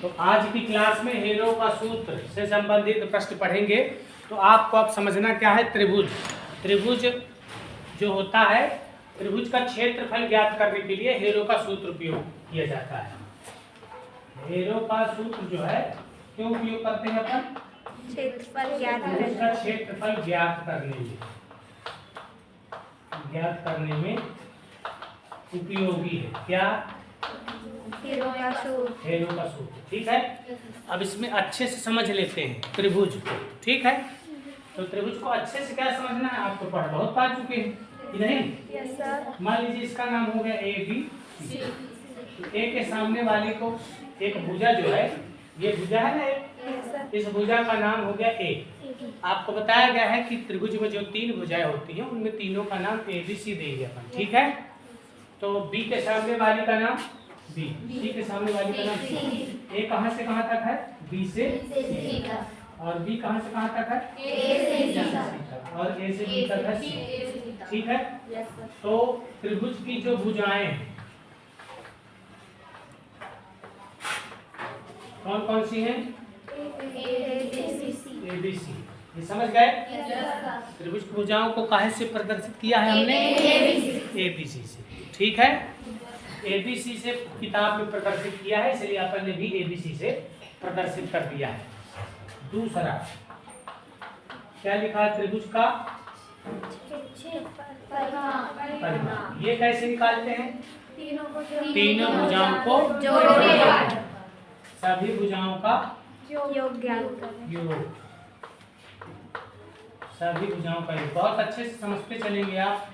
तो आज की क्लास में हेरो का सूत्र से संबंधित प्रश्न पढ़ेंगे। तो आपको अब समझना क्या है, त्रिभुज। त्रिभुज जो होता है, त्रिभुज का क्षेत्रफल ज्ञात करने के लिए हेरो का सूत्र उपयोग किया जाता है। हेरो का सूत्र जो है क्यों उपयोग करते हैं अपन? क्षेत्रफल ज्ञात करने में उपयोगी है। क्या? हेरो का सूत्र। ठीक है, अब इसमें अच्छे से समझ लेते हैं त्रिभुज को। ठीक है, तो त्रिभुज को अच्छे से क्या समझना है, आप तो बहुत पढ़ चुके हैं कि नहीं? Yes sir. मान लीजिए इसका नाम हो गया ए बी सी। ए के सामने वाले को एक भुजा जो है, ये भुजा है ना, इस भुजा का नाम हो गया ए। आपको बताया गया है कि त्रिभुज में जो तीन भुजाएं होती हैं उनमें तीनों का नाम ए बी सी देंगे अपन। ठीक है, तो बी के सामने वाली का नाम बी, सी के सामने वाली का नाम सी। ए कहां से कहां तक है? बी से सी तक। और बी कहां से कहां तक है? ए से सी तक। और ए से बी तक है सी। ठीक है, तो त्रिभुज की जो भुजाएं हैं कौन कौन सी हैं? A B C. ये समझ गए? त्रिभुज की भुजाओं को काहे से प्रदर्शित किया है हमने? ए बी सी से। ठीक है, एबीसी से किताब में प्रदर्शित किया है, इसलिए अपन ने भी एबीसी से प्रदर्शित कर दिया है। दूसरा क्या लिखा है? त्रिभुज का परिमाप। ये कैसे निकालते हैं? तीनों भुजाओं को जोड़कर सभी भुजाओं का योग। सभी भुजाओं का योग। बहुत अच्छे से समझते चलेंगे आप।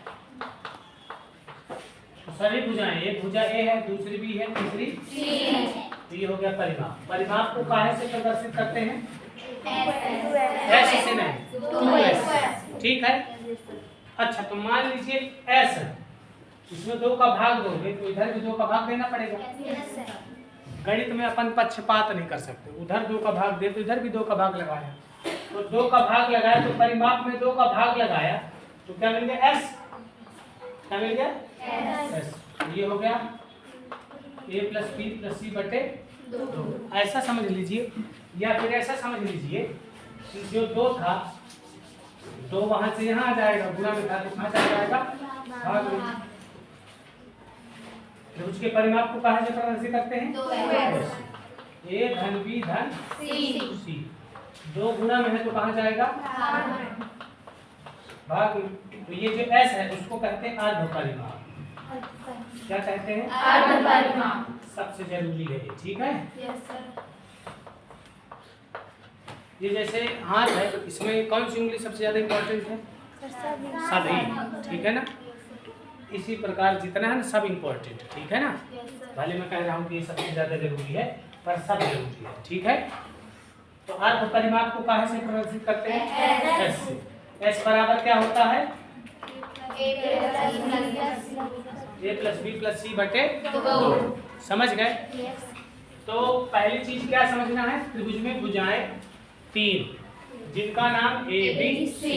तो सभी भुजाएं, एक भुजा ए है, दूसरी बी है, तीसरी सी है। तो ये हो गया परिमाप। परिमाप को काहे से प्रदर्शित करते हैं? एस से नहीं, 2s। ठीक है, अच्छा तो मान लीजिए एस, इसमें 2 का भाग दोगे तो इधर भी 2 का भाग देना पड़ेगा। गणित में अपन पक्षपात नहीं कर सकते, उधर 2 का भाग दे तो इधर भी 2 का भाग लगाया, तो 2 का भाग लगाया तो परिमाप में 2 का भाग लगाया तो क्या मिल गया? एस। क्या मिल गया? एस। ये हो गया a प्लस बी प्लस सी बटे 2। ऐसा समझ लीजिए, या फिर ऐसा समझ लीजिए कि जो 2 था, 2 वहां से यहाँ आ जाएगा, गुणा में था तो कहाँ चला जाएगा? भाग में। तो उसके परिमाप को कहाँ से प्रदर्शित करते हैं? a धन b धन c। 2 गुणा में है तो कहाँ जाएगा? भाग में। तो ये जो s है उसको कहते हैं अर्ध परिमाप। क्या कहते हैं? अर्ध परिमाप। सबसे जरूरी है ये। ठीक है, ये जैसे हाथ है, इसमें कौन सी उंगली सबसे ज्यादा इम्पोर्टेंट है? सभी। ठीक है ना, इसी प्रकार जितना है ना सब इम्पोर्टेंट है। ठीक है ना, भले मैं कह रहा हूँ कि ये सबसे ज्यादा जरूरी है पर सब जरूरी है। ठीक है, तो अर्ध परिमाप को कहाँ से प्रदर्शित करते हैं? एस से। एस बराबर क्या होता है? a प्लस बी प्लस सी बटे 2। समझ गए? तो पहली चीज क्या समझना है, त्रिभुज में भुजाएं 3 जिनका नाम ए बी सी।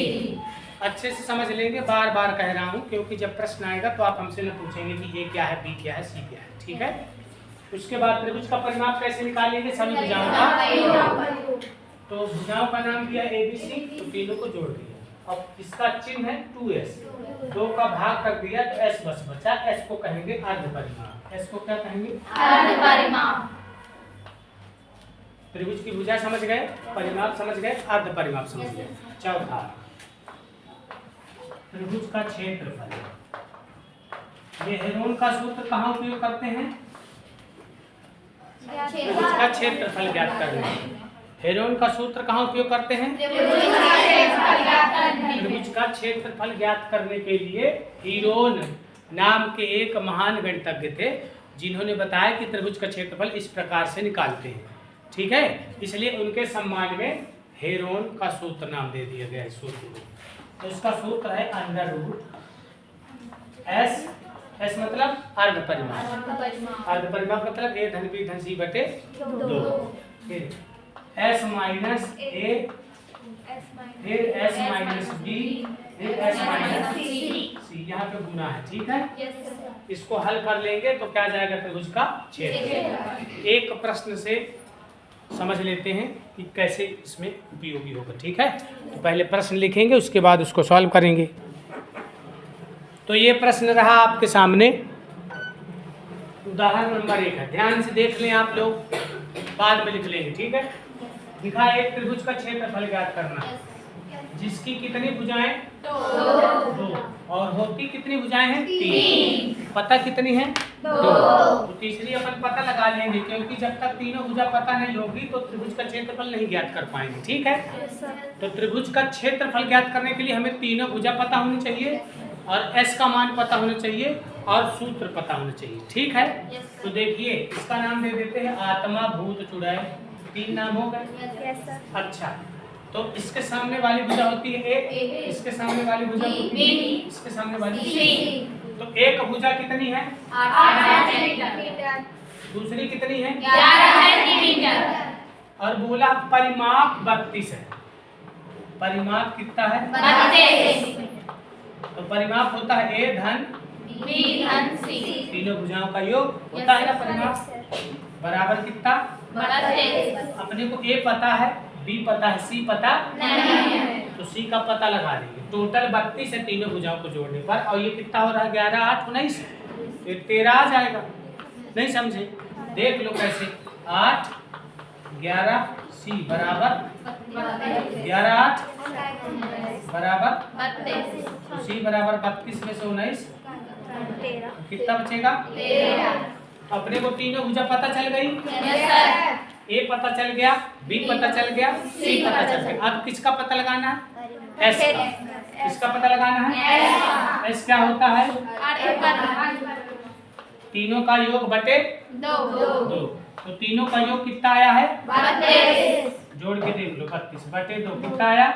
अच्छे से समझ लेंगे, बार बार कह रहा हूँ क्योंकि जब प्रश्न आएगा तो आप हमसे न पूछेंगे कि ए क्या है, बी क्या है, सी क्या है। ठीक है, उसके बाद त्रिभुज का परिमाप कैसे निकालेंगे? सभी भुजाओं का। तो भुजाओं का नाम दिया ए बी सी, तो तीनों को जोड़ दिया। अब इसका चिन्ह है 2s, 2 का भाग कर दिया तो s बस बचा। s को कहेंगे अर्ध परिमाप। s को क्या कहेंगे? अर्ध परिमाप। त्रिभुज की भुजा समझ गए, परिमाप समझ गए, अर्ध परिमाप समझ गए। चौथा त्रिभुज का क्षेत्रफल। ये हेरोन का सूत्र कहाँ उपयोग करते हैं? त्रिभुज का क्षेत्रफल ज्ञात करने में। हेरोन का सूत्र कहाँ उपयोग करते हैं? त्रिभुज का क्षेत्रफल ज्ञात करने के लिए हीरोन नाम के एक महान गणितज्ञ थे जिन्होंने बताया कि त्रिभुज का क्षेत्रफल इस प्रकार से निकालते हैं। ठीक है, इसलिए उनके सम्मान में हेरोन का सूत्र नाम दे दिया गया है सूत्र को। तो इसका सूत्र है अंडर रूट एस। एस मतलब अर्ध परिमाप। अर्ध परिमाप मतलब a धन b धन c बटे 2। फिर s माइनस a, फिर s माइनस b, फिर s माइनस c। यहाँ पे गुना है। ठीक है, इसको हल कर लेंगे तो क्या जाएगा? त्रिभुज का क्षेत्रफल। एक प्रश्न से समझ लेते हैं कि कैसे इसमें उपयोगी होगा। ठीक है, तो पहले प्रश्न लिखेंगे, उसके बाद उसको सॉल्व करेंगे। तो ये प्रश्न रहा आपके सामने, उदाहरण नंबर 1 है, ध्यान से देख लें आप लोग, बाद में लिख लेंगे। ठीक है, लिखा है एक त्रिभुज का क्षेत्रफल ज्ञात करना, जिसकी कितनी भुजाएं? 2 और होती कितनी भुजाएं हैं? 3। पता कितनी है? 2। तो तीसरी अपन पता लगा लेंगे, क्योंकि जब तक तीनों भुजा पता नहीं होगी तो त्रिभुज का क्षेत्रफल नहीं ज्ञात कर पाएंगे। ठीक है, तो त्रिभुज का क्षेत्रफल ज्ञात करने के लिए हमें तीनों भुजा पता होनी चाहिए और s का मान पता होना चाहिए और सूत्र पता होना चाहिए। ठीक है, तो देखिए इसका नाम दे देते हैं आत्मा भूत चुड़ैल। 3 नाम हो गए। अच्छा, तो इसके सामने वाली भुजा होती है A, इसके सामने वाली भुजा होती है B, इसके सामने वाली C। तो एक भुजा कितनी है? 8 सेंटीमीटर। दूसरी कितनी है? 11 सेंटीमीटर। और बोला परिमाप 32 है। परिमाप कितना है? 32। तो परिमाप होता है A धन B धन C, तीनों भुजाओं का योग होता है ना परिमाप, बराबर कितना? 32। अपने को A पता है, B पता है, C पता नहीं है, तो C का पता लगा देंगे। टोटल 32 है तीनों भुजाओं को जोड़ने पर, और ये कितना हो रहा है? 11 8 19, तो 13 आ जाएगा। नहीं समझे? देख लो कैसे, 8 11 C बराबर 11 8 बराबर 32, तो C बराबर 32 में से 19 कितना बचेगा? 13। अपने को तीनों भुजा पता चल गई। A पता चल गया, B पता चल गया, C पता चल गया। अब किसका पता लगाना है? S का। किसका पता लगाना है? S क्या होता है? तीनों का योग बटे 2। तो तीनों का योग कितना आया है? 32। जोड़ के देख लो, 32 बटे 2 कितना आया?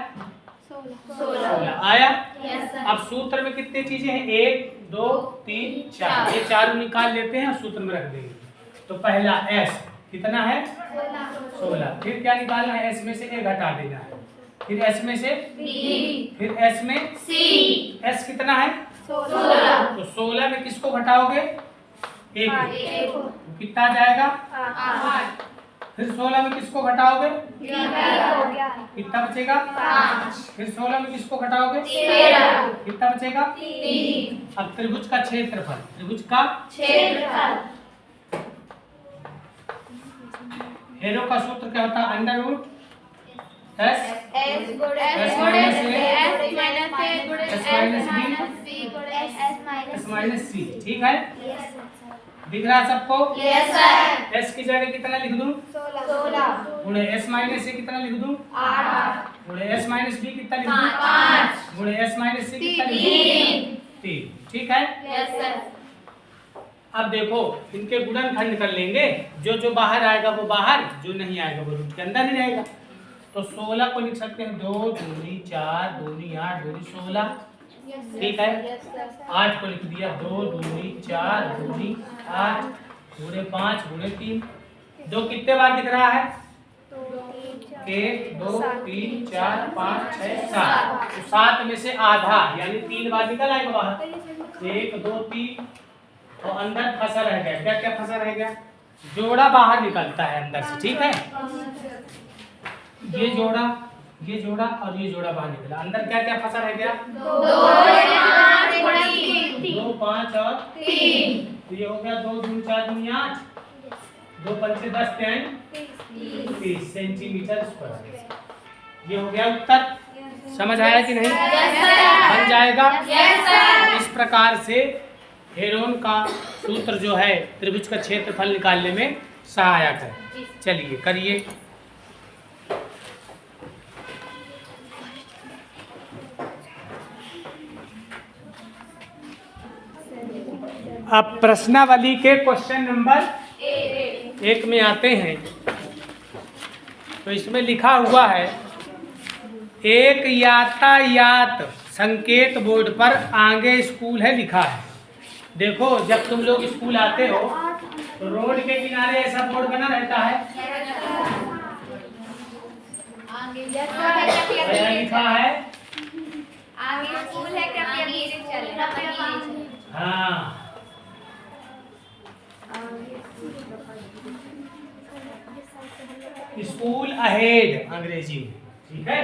16 आया। अब सूत्र में कितनी चीजें हैं? 1 2 3 4, ये चारों निकाल लेते हैं और सूत्र में रख देंगे। तो पहला S कितना है? 16। फिर क्या निकालना है? S में से A घटा देना है, फिर S में से B, फिर S में C। S कितना है? 16। तो 16 में किसको घटाओगे? 1 को, तो कितना आ जाएगा? 8। फिर 16 में किसको घटाओगे? 3, कितना बचेगा? 5। फिर 16 में किसको घटाओगे? 13, कितना बचेगा? 3। अब त्रिभुज का क्षेत्रफल, त्रिभुज का क्षेत्रफल, हेरो का सूत्र क्या होता है? Under root S minus C। ठीक है, दिख रहा है सबको? Yes sir. S की जगह कितना लिख दूं? 16 गुणे S माइनस C कितना लिख दूं? 8 गुणे S माइनस B कितना लिख दूं? 5 गुणे S माइनस C कितना लिख दूं? 3। ठीक है, यस सर। अब देखो इनके गुणनखंड कर लेंगे, जो जो बाहर आएगा वो बाहर, जो नहीं आएगा वो रूट के अंदर ही रहेगा। तो 16 को लिख सकते हैं 2 दूनी 4 दूनी 8 दूनी 16। ठीक है, 8 को लिख दिया 2 दूनी 4 दूनी 8 गुणे 5 गुणे 3। 2 कितने बार दिख रहा है? 1 2 3 4 5 6 7। तो 7 में से आधा यानी 3 बार निकल आएगा बाहर। 1 2 3, और अंदर फंसा रह गया। क्या क्या फंसा रह गया? जोड़ा बाहर निकलता है अंदर से। ठीक है, ये जोड़ा और ये जोड़ा बाहर निकला। अंदर क्या क्या फंसा रह गया? 2 5 और 3। तो ये हो गया 2 दूनी 4 दूनी 8, 2 पंचे 10 30 सेंटीमीटर स्क्वायर। ये हो गया उत्तर। समझ आया कि नहीं? बन जाएगा। इस प्रकार से हेरोन का सूत्र जो है त्रिभुज का क्षेत्रफल निकालने में सहायक है। चलिए करिए। अब प्रश्नावली के क्वेश्चन नंबर 1 में आते हैं। तो इसमें लिखा हुआ है, एक यातायात संकेत बोर्ड पर आगे स्कूल है लिखा है। देखो जब तुम लोग स्कूल आते हो तो रोड के किनारे ऐसा बोर्ड बना रहता है, लिखा है आगे स्कूल है, कृपया धीरे चलें। हाँ, स्कूल अहेड अंग्रेजी में, ठीक है।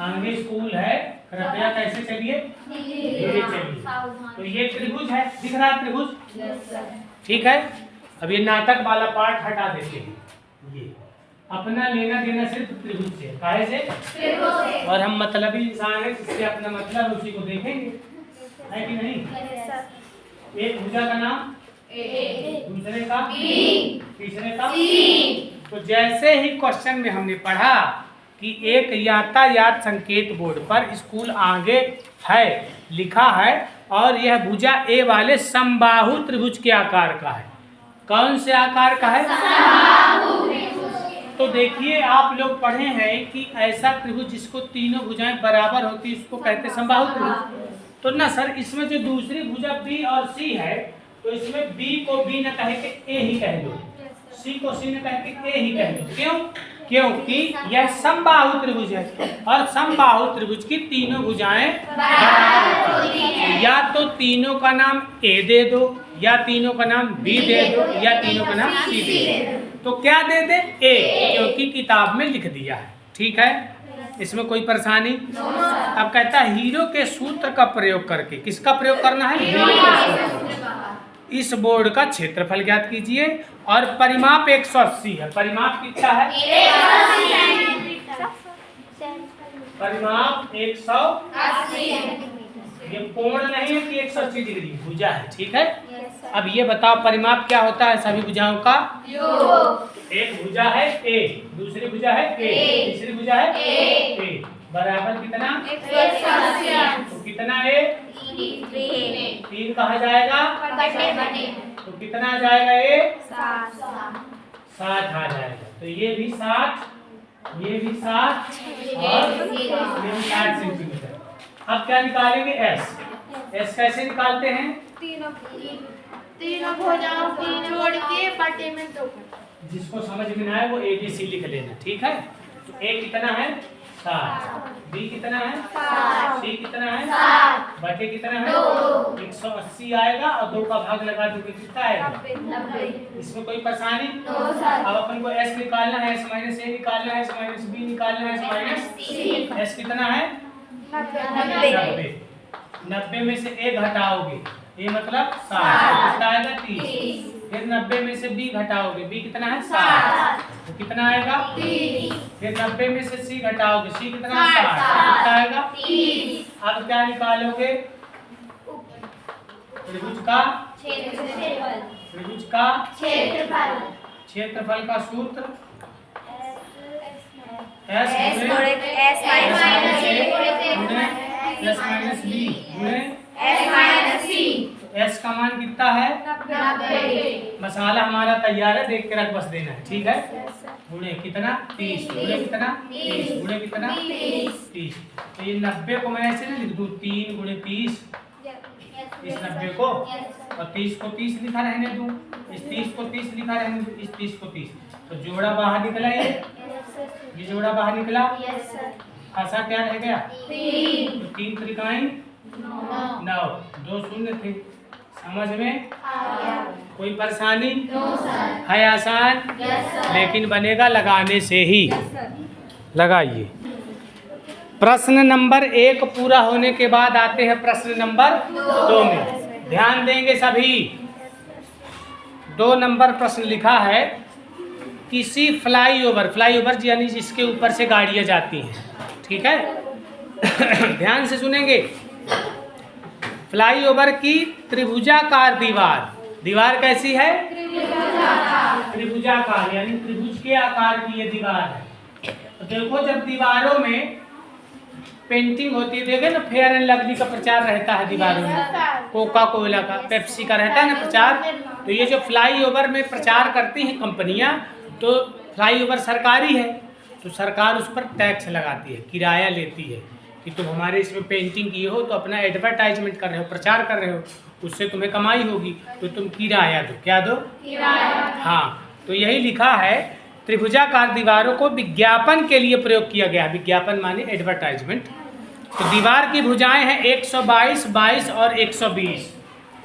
आगे स्कूल है, कृपया कैसे चलिए, धीरे चलिए। तो ये त्रिभुज है, दिख रहा है त्रिभुज, ठीक है। अब ये नाटक वाला पार्ट हटा देते हैं, ये अपना लेना देना सिर्फ त्रिभुज से, काहे से, त्रिभुज से। और हम मतलबी इंसान है, जिससे अपना मतलब उसी को देखेंगे, है कि नहीं। एक भुजा का नाम ए, दूसरे का बी, तीसरे का सी। तो जैसे ही क्वेश्चन में हमने पढ़ा कि एक यातायात संकेत बोर्ड पर स्कूल आगे है लिखा है और यह भुजा ए वाले समबाहु त्रिभुज के आकार का है। कौन से आकार का है, तो देखिए आप लोग पढ़े हैं कि ऐसा त्रिभुज जिसको तीनों भुजाएं बराबर होती है उसको कहते हैं समबाहु त्रिभुज। तो ना सर, इसमें जो दूसरी भुजा बी और सी है, तो इसमें बी को बी न कह के ए ही कह दो, सी को सी न कह के ए ही कह दो। क्यों? क्योंकि यह समबाहु त्रिभुज है और समबाहु त्रिभुज की तीनों भुजाएं बराबर होती हैं। या तो तीनों का नाम ए दे दो, या तीनों का नाम बी दे दो, या तीनों का नाम सी दे दो। तो क्या दे दे, ए, क्योंकि किताब में लिख दिया है, ठीक है। इसमें कोई परेशानी? अब कहता है हीरो के सूत्र का प्रयोग करके, किसका प्रयोग करना है, हीरो के सूत्र। इस बोर्ड का क्षेत्रफल ज्ञात कीजिए और परिमाप 180 है। परिमाप कितना है, परिमाप 180 है। ये कोण नहीं है कि 180 डिग्री, भुजा है, ठीक है। अब ये बताओ परिमाप क्या होता है, सभी भुजाओं का योग। एक भुजा है ए, दूसरी भुजा है ए, तीसरी भुजा है ए, बराबर कितना, 180। तो कितना ए, 3 कहा जाएगा, तो कितना आ जाएगा ए, 7 आ जाएगा। तो ये भी 7, ये भी 7 और ये भी 60 सेंटीमीटर। अब क्या निकालेंगे, एस। एस कैसे निकालते हैं, तीनों भुजाओं की जोड़ के बटे में 2। जिसको समझ में ना आए वो ABC लिख लेना, ठीक है। तो ए कितना है, 7, बी कितना है, 7, सी कितना है, 7, बटे कितना है, 2। 180 आएगा और 2 का भाग लगा दोगे, कितना आएगा, 90। इसमें कोई परेशानी? अब अपन को एस निकालना है, एस माइनस ए निकालना है, एस माइनस बी निकालना है, एस माइनस सी। एस कितना है, 90। 90 में से ए घटाओगे, ए मतलब 60, कितना आएगा, 30। फिर 90 में से बी घटाओगे, बी कितना है, 7, तो कितना आएगा, 30। फिर 90 में से सी घटाओगे, सी कितना, 60, कितना आएगा, 30। अब क्या निकालोगे, त्रिभुज का क्षेत्रफल, त्रिभुज का क्षेत्रफल। क्षेत्रफल का सूत्र एस माइनस बी गुणे एस माइनस सी। एस का मान कितना है, 90। मसाला हमारा तैयार है, देख के रख बस देना है, ठीक है। गुणे कितना, 30, गुणे कितना, 30, गुणे कितना, 30। तो ये 90 को मैं ऐसे ना लिख दूं, 3 गुणे 30, इस 90 को, और 30 को 30 लिखा रहने दूं, इस 30 को 30 लिखा रहने दूं, इस 30 को 30। तो जोड़ा बाहर निकला, ये जोड़ा बाहर निकला, ऐसा क्या रह गया, 3। तो 3 त्रिकाएं 9, 2 शून्य थे। समझ में कोई परेशानी है, आसान, लेकिन बनेगा लगाने से ही। लगाइए। प्रश्न नंबर 1 पूरा होने के बाद आते हैं प्रश्न नंबर 2 में। ध्यान देंगे सभी। 2 नंबर प्रश्न लिखा है, किसी फ्लाईओवर यानी जिसके ऊपर से गाड़ियां जाती हैं, ठीक है। ध्यान से सुनेंगे। फ्लाईओवर की त्रिभुजाकार दीवार कैसी है, त्रिभुजाकार, यानी त्रिभुज के आकार की ये दीवार है। तो देखो जब दीवारों में पेंटिंग होती है, देखे ना, फेयर एंड लवली का प्रचार रहता है दीवारों में, कोका कोला का, पेप्सी का रहता है ना प्रचार। तो ये जो फ्लाईओवर में प्रचार करती हैं कंपनियां, तो फ्लाईओवर सरकारी है, तो सरकार उस पर टैक्स लगाती है, किराया लेती है कि तुम हमारे इसमें पेंटिंग किए हो, तो अपना एडवर्टाइजमेंट कर रहे हो, प्रचार कर रहे हो, उससे तुम्हें कमाई होगी, तो तुम किराया दो। क्या दो, किराया। हाँ, तो यही लिखा है, त्रिभुजाकार दीवारों को विज्ञापन के लिए प्रयोग किया गया। विज्ञापन माने एडवर्टाइजमेंट। तो दीवार की भुजाएं हैं 122, 22 और 120।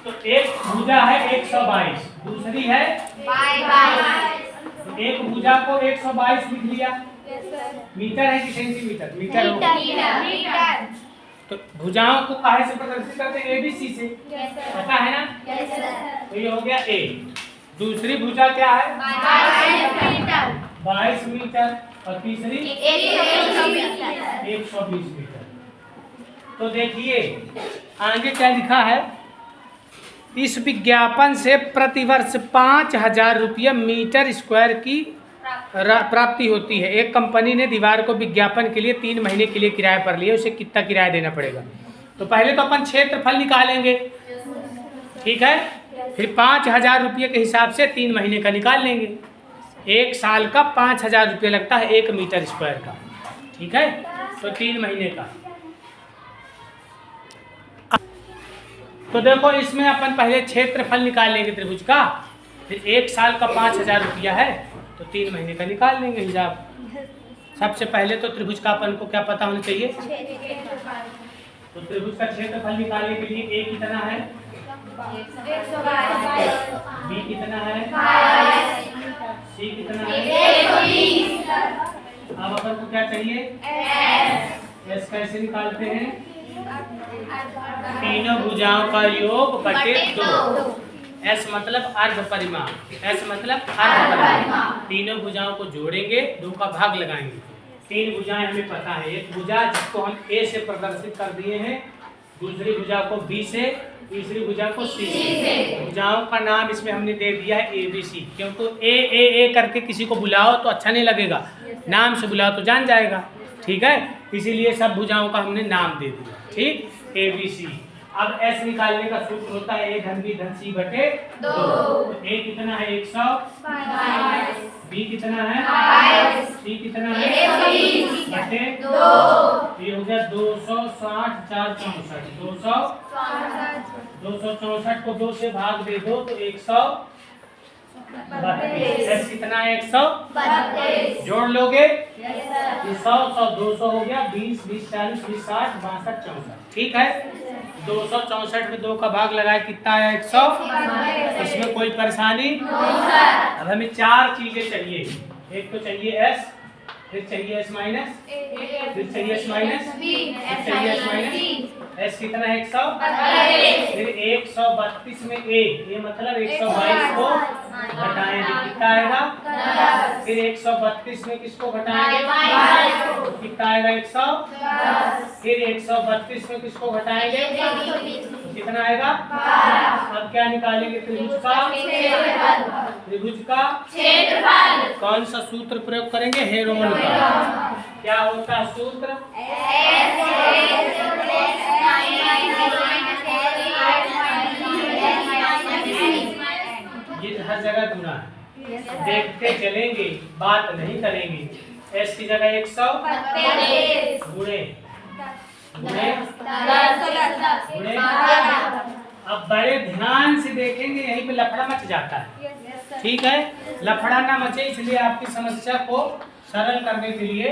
तो एक भुजा है 122, दूसरी है 22। तो एक भुजा को 122 लिख लिया। मीटर है कि सेंटीमीटर? मीटर होगा। तो भुजाओं को काहे से प्रदर्शित करते हैं? ABC से, पता है ना? तो ये हो गया A। दूसरी भुजा क्या है? 22 मीटर और तीसरी 120 मीटर। तो देखिए आगे क्या लिखा है, इस विज्ञापन से प्रतिवर्ष 5,000 रुपया मीटर स्क्वायर की प्राप्ति होती है। एक कंपनी ने दीवार को विज्ञापन के लिए 3 महीने के लिए किराए पर लिया, उसे कितना किराया देना पड़ेगा? तो पहले तो अपन क्षेत्रफल निकालेंगे, ठीक है, फिर 5,000 रुपये के हिसाब से 3 महीने का निकाल लेंगे। एक साल का 5,000 रुपये लगता है 1 मीटर स्क्वायर का, ठीक है, तो 3 महीने का। तो देखो इसमें अपन पहले क्षेत्रफल निकाल लेंगे त्रिभुज का, फिर एक साल का 5,000 रुपया है तो 3 महीने का निकाल लेंगे हिसाब। सबसे पहले तो त्रिभुज का अपन को क्या पता होना चाहिए? तो त्रिभुज का क्षेत्रफल निकालने के लिए A कितना है, B कितना है, C कितना है, अब अपन को क्या चाहिए? S कैसे निकालते हैं? तीनों भुजाओं का योग बटे 2। S मतलब अर्ध परिमाण, S मतलब अर्ध परिमाण। तीनों भुजाओं को जोड़ेंगे, 2 का भाग लगाएंगे। 3 भुजाएं हमें पता है, एक भुजा जिसको हम A से प्रदर्शित कर दिए हैं, दूसरी भुजा को B से, तीसरी भुजा को C से। भुजाओं का नाम इसमें हमने दे दिया है ABC, क्योंकि A करके किसी को बुलाओ तो अच्छा नहीं लगेगा, नाम से बुलाओ तो जान जाएगा, ठीक है, इसीलिए सब भुजाओं का हमने नाम दे दिया, ठीक, ABC। अब S निकालने का सूत्र होता है A धन B धन C बटे 2। A कितना है? 100, B कितना है? 22, C कितना है? 120 बटे 2। ये हो गया 260, 4 64, 264 को 2 से भाग दे दो तो 132। S कितना है? 132। जोड़ लोगे? ये 100, 200 हो गया, 20, 20, 40, 20, 60, 62, 64, ठीक है। 264 में 2 का भाग लगाए कितना आया? 100। इसमें कोई परेशानी? अब हमें 4 चीजें चाहिए, एक तो चाहिए S, फिर चाहिए S माइनस, फिर चाहिए S माइनस, फिर चाहिए S माइनस। S कितना है? 132। फिर 132 में A मतलब 122 को घटाएंगे, कितना आएगा? 10। फिर 132 में किसको घटाएंगे? कितना आएगा? 110। फिर 132 में किसको घटाएंगे? कितना आएगा? अब क्या निकालेंगे? त्रिभुज का त्रिभुज का क्षेत्रफल। कौन सा सूत्र प्रयोग करेंगे? हेरोन का। क्या होता है सूत्र? ये हर जगह गुना है, देखते चलेंगे, बात नहीं करेंगे। S की जगह 100 गुणे गुणे गुणे। अब बड़े ध्यान से देखेंगे, यहीं पे लफड़ा मच जाता है, ठीक है, लफड़ा ना मचे इसलिए आपकी समस्या को सरल करने के लिए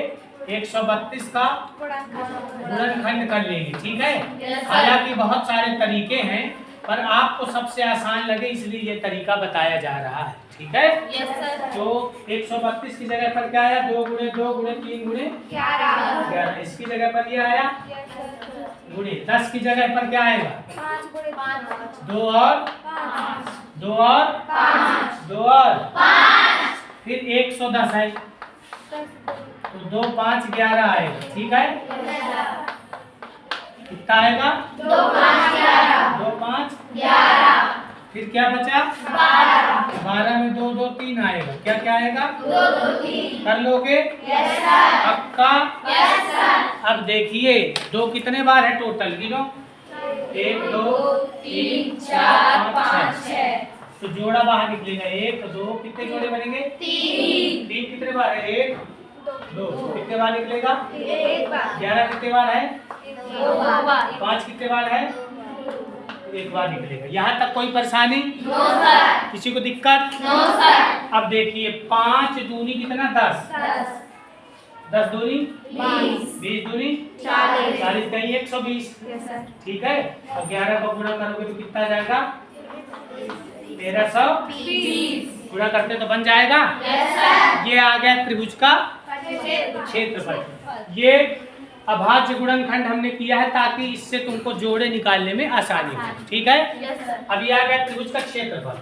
132 का गुणनखंड कर लेंगे, ठीक है। हालांकि बहुत सारे तरीके हैं पर आपको सबसे आसान लगे इसलिए ये तरीका बताया जा रहा है, ठीक है। तो 132 की जगह पर क्या आया? 2 गुणे 2 गुणे 3 गुणे 11। इसकी जगह पर ये आया गुणे। 10 की जगह पर क्या आएगा? 2 और 2 और 2 और 5। फिर 110 है तो 2 5 11 आएगा, ठीक है। कितना आएगा? 2 5 11। फिर क्या बचा? 12 में 2 2 3 आएगा। क्या क्या आएगा? 2 2 3। कर लोगे? Yes sir. पक्का? Yes sir. अब देखिए 2 कितने बार है टोटल? गिनो। 1 2 3 4 5 6। तो जोड़ा बाहर निकलेगा। 1 2 कितने जोड़े बनेंगे? 3। 3 कितने बार है? 1 2। कितने बार निकलेगा? 1 बार। 11 कितने बार है? 2 बार। 5 कितने बार है? 1 बार निकलेगा। यहाँ तक कोई परेशानी? No sir. किसी को दिक्कत? No sir. अब देखिए 5 दूनी कितना? 10। 10 दूनी 20। 20 दूनी 40। 40 कहीं 120। ठीक है। अब 11 को गुणा करोगे तो कितना आ जाएगा? 1320। गुणा करते तो बन जाएगा। ये आ गया त्रिभुज का क्षेत्रफल। ये अभाज्य गुणनखंड हमने किया है ताकि इससे तुमको जोड़े निकालने में आसानी हो। ठीक है, अब ये आ गया त्रिभुज का क्षेत्रफल।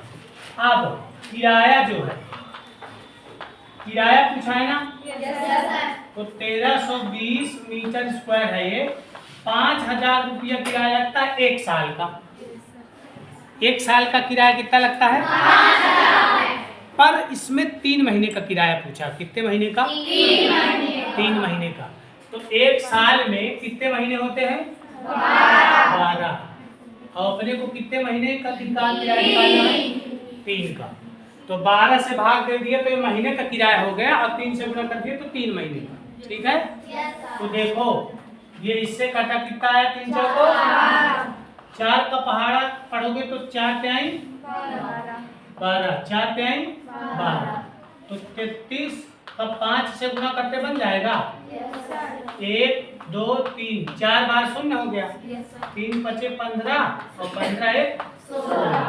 अब किराया जो है, किराया पूछा है ना, तो 1320 मीटर स्क्वायर है ये। 5000 रुपया किराया लगता है 1 साल का। 1 साल का किराया कितना लगता है? 5000। पर इसमें 3 महीने का किराया पूछा। कितने महीने का? 3 महीने का। तो 1 साल में कितने महीने होते हैं? 12। और अपने को कितने महीने का किराया निकालना है? 3 का। तो 12 से भाग दे दिए तो ये महीने का किराया हो गया, और 3 से गुणा कर दिए तो 3 महीने का। ठीक है, तो देखो ये इससे काटा कितना है? 3 चौको 4 का पहाड़ा पढ़ोगे तो 4 तिहाई 12, 4 तिहाई 12, तो 33 का 5 से गुणा करते बन जाएगा 1 2 3, 4 बार शून्य हो गया। 3 पचे 15 और 15 1 16।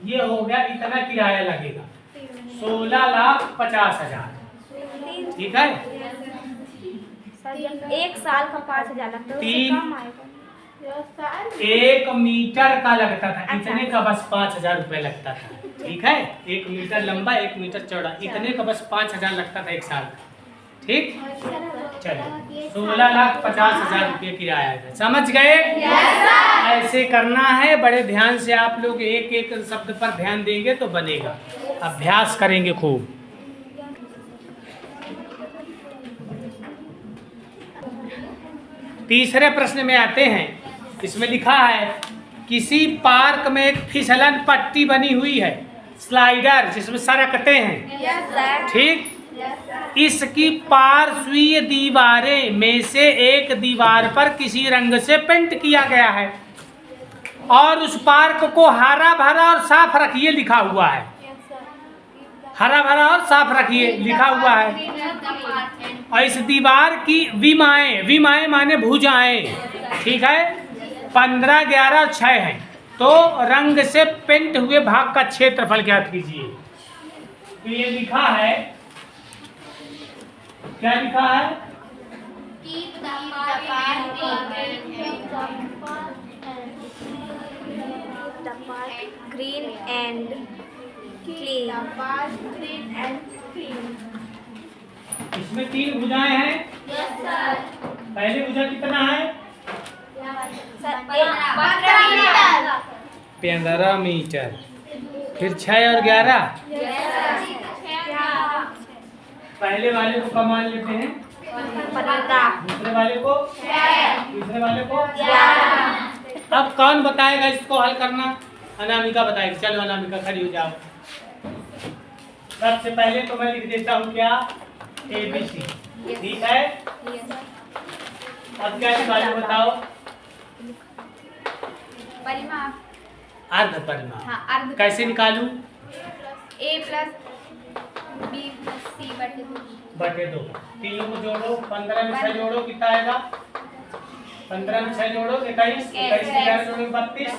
ये हो गया, इतना किराया लगेगा 16,50,000। ठीक है, 1 साल का 5000 लगता है। 1 मीटर का लगता था, इतने का बस 5000 रुपये लगता था। ठीक है, 1 मीटर लंबा 1 मीटर चौड़ा, इतने का बस 5000 लगता था 1 साल का। ठीक, चलिए 16,50,000 रुपये किराया है। समझ गए? ऐसे करना है, बड़े ध्यान से आप लोग एक एक शब्द पर ध्यान देंगे तो बनेगा। अभ्यास करेंगे खूब। तीसरे प्रश्न में आते हैं। इसमें लिखा है किसी पार्क में एक फिसलन पट्टी बनी हुई है, स्लाइडर जिसमें सरकते हैं। ठीक, इसकी पार्श्वीय दीवारें में से एक दीवार पर किसी रंग से पेंट किया गया है और उस पार्क को हरा भरा और साफ रखिए लिखा हुआ है। हरा भरा और साफ रखिए लिखा हुआ है। और इस दीवार की विमाएं माने भुजाएं, ठीक है, 15, 11 और 6 हैं। तो रंग से पेंट हुए भाग का क्षेत्रफल ज्ञात कीजिए। तो ये लिखा है, क्या लिखा है? Green and clean. इसमें 3 भुजाएं हैं। पहली भुजा कितना है? 15 मीटर। फिर 6 और 11। पहले वाले को कम मान लेते हैं, 15, दूसरे वाले को, तीसरे वाले को। अब कौन बताएगा इसको हल करना? अनामिका बताएगी। चलो अनामिका खड़ी हो जाओ। सबसे पहले तो मैं लिख देता हूँ क्या? ABC। ठीक है, अब क्या निकालो बताओ? अर्ध परिमाप। हाँ, कैसे निकालूं? A + B + C बटे 2। तीनों को जोड़ो, 15 में 6 जोड़ो, कितना आएगा? 15 में 6 जोड़ो 21, 21 में 11 जोड़ो 32,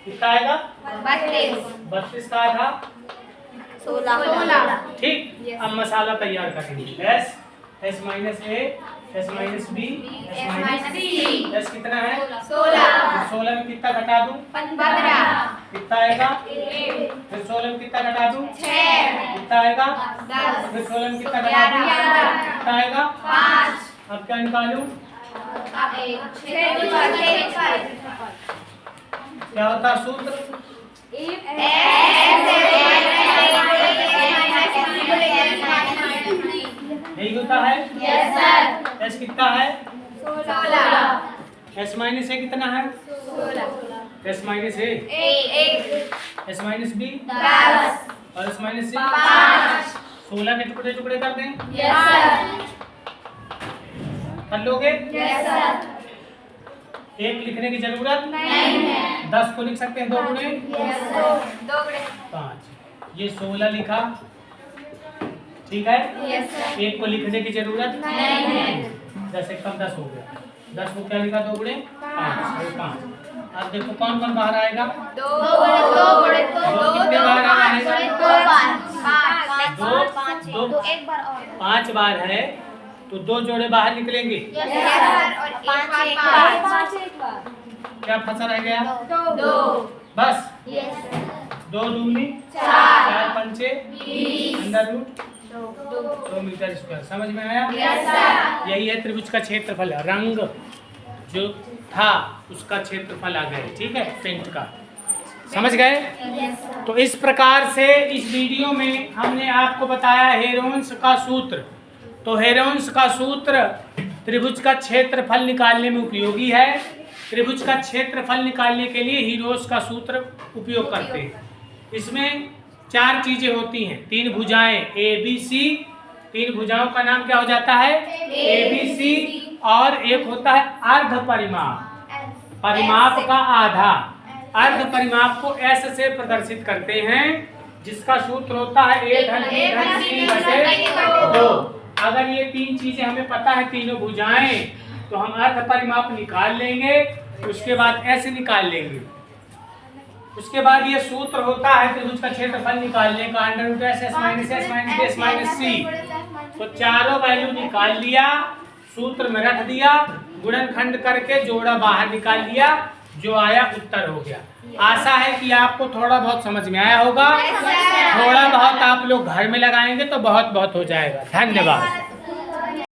कितना आएगा? 32 का आधा 16। ठीक, अब मसाला तैयार करेंगे। S minus A, S minus B, S minus C। S कितना है? 16 में कितना घटा दूं? 15। कितना आएगा? फिर 16 में कितना घटा दूं? 6। कितना आएगा? 10। फिर 16 में कितना घटा दूं? 11। कितना आएगा? 5। अब क्या निकालूं? क्या होता है सूत्र? यही होता है। Yes sir. S कितना है? 16। S माइनस A कितना है? 16। S minus A 1। S minus B 10। और S माइनस C 5। 16 के टुकड़े टुकड़े कर दें। Yes sir. कर लोगे? Yes sir. 1 लिखने की जरूरत नहीं है। 10 को लिख सकते हैं 2 गुणे? Yes sir. 2 गुणे 5। ये 16 लिखा, ठीक है। Yes sir. 1 को लिखने की जरूरत नहीं है। 10 एक कम 10 हो गया। 10 को क्या लिखा? 2 गुणे 5। अब देखो कौन कौन बाहर आएगा? 2 कितने बाहर आएगा? 2 5। दो एक बार और 5 बार है तो 2 जोड़े बाहर निकलेंगे। और 5 एक बार क्या फंसा रह गया? दो बस 2 दूनी 4 पंचे अंडर रूट 2 मीटर स्क्वायर। समझ में आया? यही है त्रिभुज का क्षेत्रफल। रंग जो था उसका क्षेत्रफल आ गया। ठीक है, पेंट का। समझ गए? तो इस प्रकार से इस वीडियो में हमने आपको बताया हेरोंस का सूत्र। तो हेरोंस का सूत्र त्रिभुज का क्षेत्रफल निकालने में उपयोगी है। त्रिभुज का क्षेत्रफल निकालने के लिए हीरोस का सूत्र उपयोग करते हैं। इसमें 4 चीजें होती हैं, 3 भुजाएं ए बी सी। 3 भुजाओं का नाम क्या हो जाता है? A B C. और एक होता है अर्ध परिमाप, परिमाप का आधा। अर्ध परिमाप को एस से प्रदर्शित करते हैं, जिसका सूत्र होता है ए धन बी धन सी बटे 2। अगर ये 3 चीजें हमें पता है, तीनों भुजाएं, तो हम अर्ध परिमाप निकाल लेंगे। उसके बाद एस निकाल लेंगे। उसके बाद ये सूत्र होता है त्रिभुज का क्षेत्रफल निकालने का, under root S S minus S minus C. तो चारों वैल्यू निकाल लिया, सूत्र में रख दिया, गुणनखंड करके जोड़ा बाहर निकाल लिया, जो आया उत्तर हो गया। आशा है कि आपको थोड़ा बहुत समझ में आया होगा। थोड़ा बहुत आप लोग घर में लगाएंगे तो बहुत बहुत हो जाएगा। धन्यवाद।